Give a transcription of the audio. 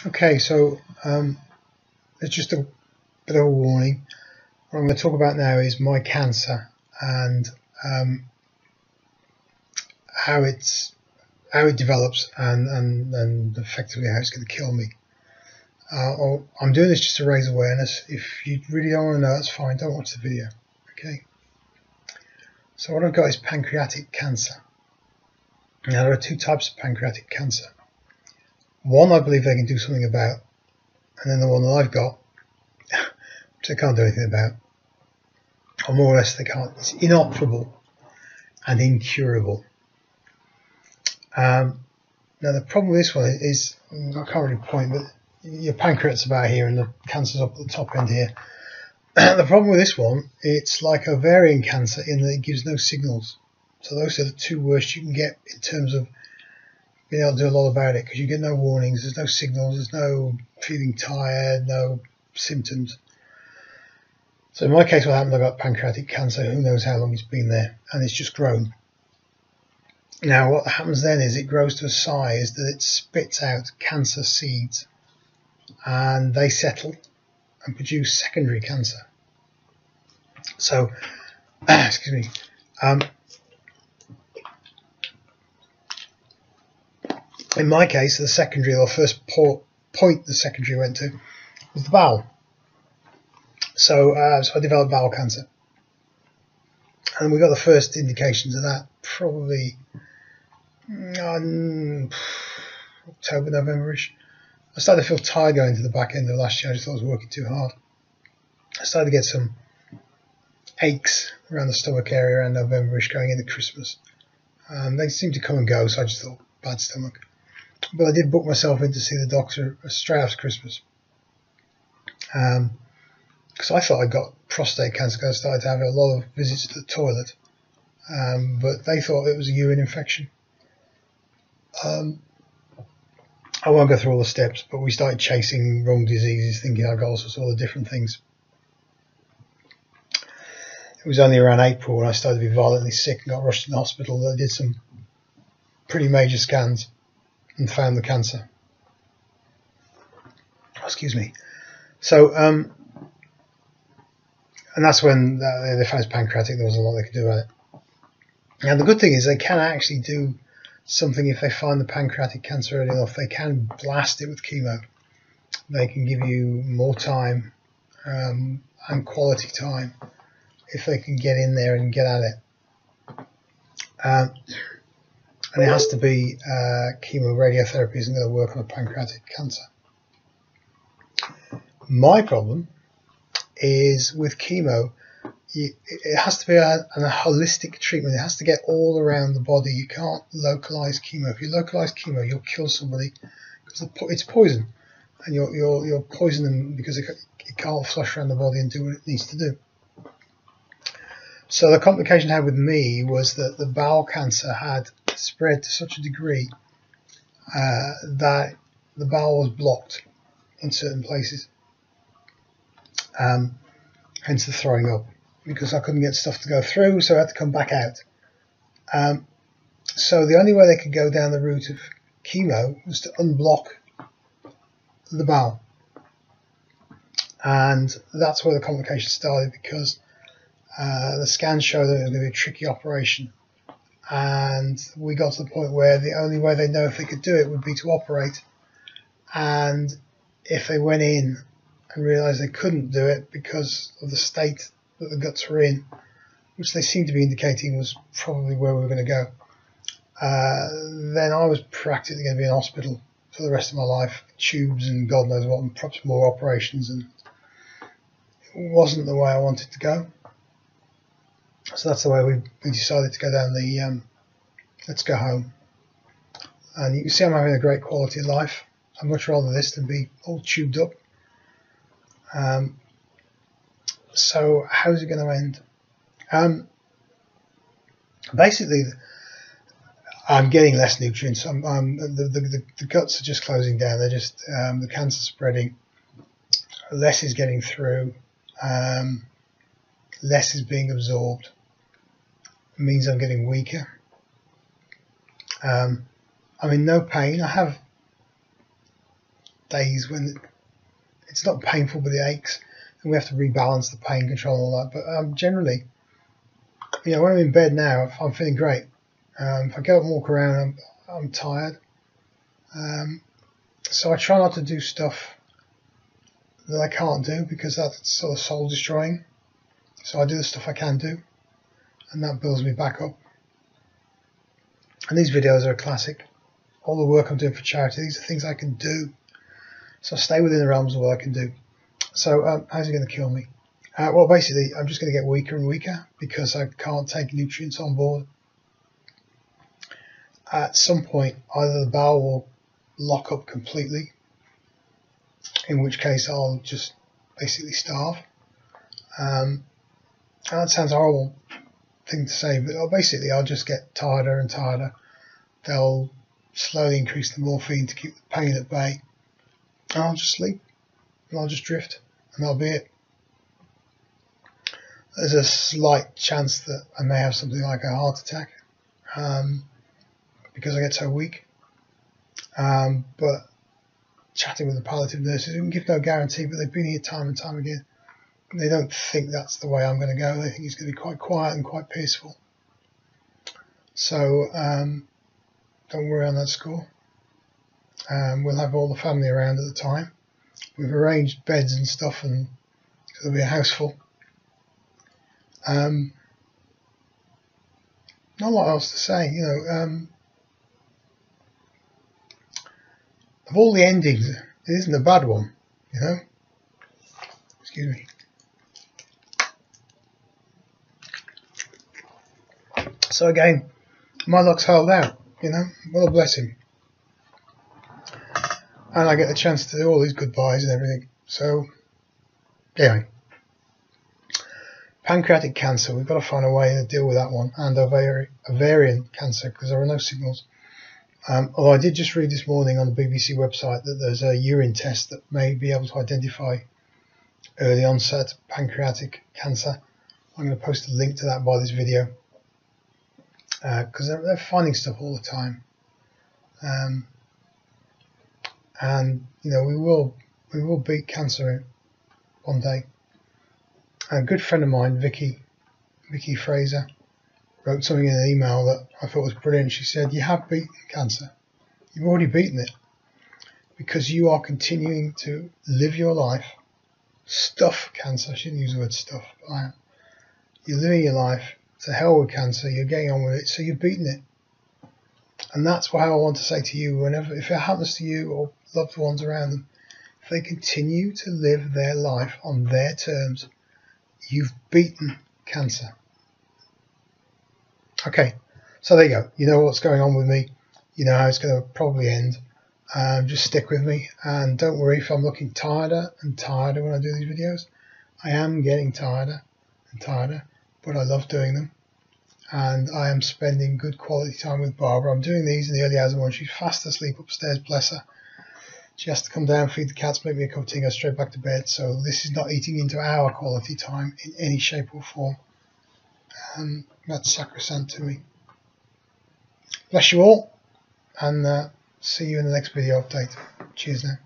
Okay, so it's just a bit of a warning. What I'm going to talk about now is my cancer and how it develops and effectively how it's going to kill me. I'm doing this just to raise awareness. If you really don't want to know, that's fine. Don't watch the video. Okay. So what I've got is pancreatic cancer. Now there are two types of pancreatic cancer. One I believe they can do something about, and then the one that I've got, which they can't do anything about, or more or less they can't. It's inoperable and incurable. Now the problem with this one is, I can't really point, but your pancreas is about here and the cancer's up at the top end here. The problem with this one, it's like ovarian cancer in that it gives no signals. So those are the two worst you can get in terms of being able to do a lot about it, because you get no warnings, there's no signals, there's no feeling tired, no symptoms. So in my case, what happened, I got pancreatic cancer. Who knows how long it's been there, and it's just grown. Now what happens then is it grows to a size that it spits out cancer seeds, and they settle and produce secondary cancer. So excuse me, in my case, the secondary, or first point the secondary went to, was the bowel. So I developed bowel cancer, and we got the first indications of that probably October, November-ish. I started to feel tired going to the back end of last year. I just thought I was working too hard. I started to get some aches around the stomach area around November-ish going into Christmas. They seemed to come and go, so I just thought, bad stomach. But I did book myself in to see the doctor straight after Christmas. Because I thought I got prostate cancer because I started to have a lot of visits to the toilet. But they thought it was a urine infection. I won't go through all the steps, but we started chasing wrong diseases, thinking I got all sorts of other different things. It was only around April when I started to be violently sick and got rushed to the hospital that I did some pretty major scans and found the cancer. Excuse me. So, and that's when they found it's pancreatic. There was a lot they could do about it. Now, the good thing is they can actually do something if they find the pancreatic cancer early enough. They can blast it with chemo. They can give you more time and quality time if they can get in there and get at it. And it has to be chemo. Radiotherapy isn't going to work on a pancreatic cancer. My problem is with chemo, it has to be a holistic treatment. It has to get all around the body. You can't localize chemo. If you localize chemo, you'll kill somebody because it's poison, and you'll poison them because it can't flush around the body and do what it needs to do. So the complication I had with me was that the bowel cancer had spread to such a degree that the bowel was blocked in certain places, hence the throwing up, because I couldn't get stuff to go through, so I had to come back out. So the only way they could go down the route of chemo was to unblock the bowel, and that's where the complication started, because the scans showed that it was going to be a tricky operation, and we got to the point where the only way they'd know if they could do it would be to operate, and if they went in and realised they couldn't do it because of the state that the guts were in, which they seemed to be indicating was probably where we were going to go, then I was practically going to be in hospital for the rest of my life, tubes and God knows what, and perhaps more operations, and it wasn't the way I wanted to go. So that's the way we decided to go down the let's go home. And you can see I'm having a great quality of life. I'd much rather this than be all tubed up. So how's it going to end? Basically, I'm getting less nutrients. The guts are just closing down. They're just the cancer spreading. Less is getting through. Less is being absorbed. It means I'm getting weaker. I'm in no pain. I have days when it's not painful but it aches, and we have to rebalance the pain control and all that. But generally, when I'm in bed now, I'm feeling great. If I get up and walk around, I'm tired. So I try not to do stuff that I can't do, because that's sort of soul destroying. So I do the stuff I can do, and that builds me back up. And these videos are a classic. All the work I'm doing for charity, these are things I can do. So I stay within the realms of what I can do. So how's it going to kill me? Well, basically, I'm just going to get weaker and weaker because I can't take nutrients on board. At some point, either the bowel will lock up completely, in which case I'll just basically starve. That sounds a horrible thing to say, but basically I'll just get tireder and tireder. They'll slowly increase the morphine to keep the pain at bay, and I'll just sleep, and I'll just drift, and that'll be it. There's a slight chance that I may have something like a heart attack because I get so weak. But chatting with the palliative nurses, we can give no guarantee, but they've been here time and time again. They don't think that's the way I'm going to go. They think it's going to be quite quiet and quite peaceful. So don't worry on that score. We'll have all the family around at the time. We've arranged beds and stuff, and so there'll be a house full. Not a lot else to say, of all the endings, it isn't a bad one, Excuse me. So again, my luck's held out, what a blessing. And I get the chance to do all these goodbyes and everything. So, anyway. Pancreatic cancer, we've got to find a way to deal with that one, and ovarian cancer, because there are no signals. Although I did just read this morning on the BBC website that there's a urine test that may be able to identify early onset pancreatic cancer. I'm going to post a link to that by this video, because they're finding stuff all the time. And we will beat cancer one day. A good friend of mine, Vicky Fraser, wrote something in an email that I thought was brilliant. She said, "You have beaten cancer. You've already beaten it, because you are continuing to live your life, stuff cancer." She didn't use the word stuff, but I am. You're living your life. To hell with cancer. You're getting on with it, so you've beaten it. And that's what I want to say to you. If it happens to you or loved ones around them, if they continue to live their life on their terms, you've beaten cancer. Okay, so there you go. You know what's going on with me. You know how it's going to probably end. Just stick with me, and don't worry if I'm looking tireder and tireder when I do these videos. I am getting tireder and tireder, but I love doing them, and I am spending good quality time with Barbara. I'm doing these in the early hours of the morning. She's fast asleep upstairs, bless her. She has to come down, feed the cats, make me a cup of tea, and go straight back to bed. So this is not eating into our quality time in any shape or form. That's sacrosanct to me. Bless you all, and see you in the next video update. Cheers now.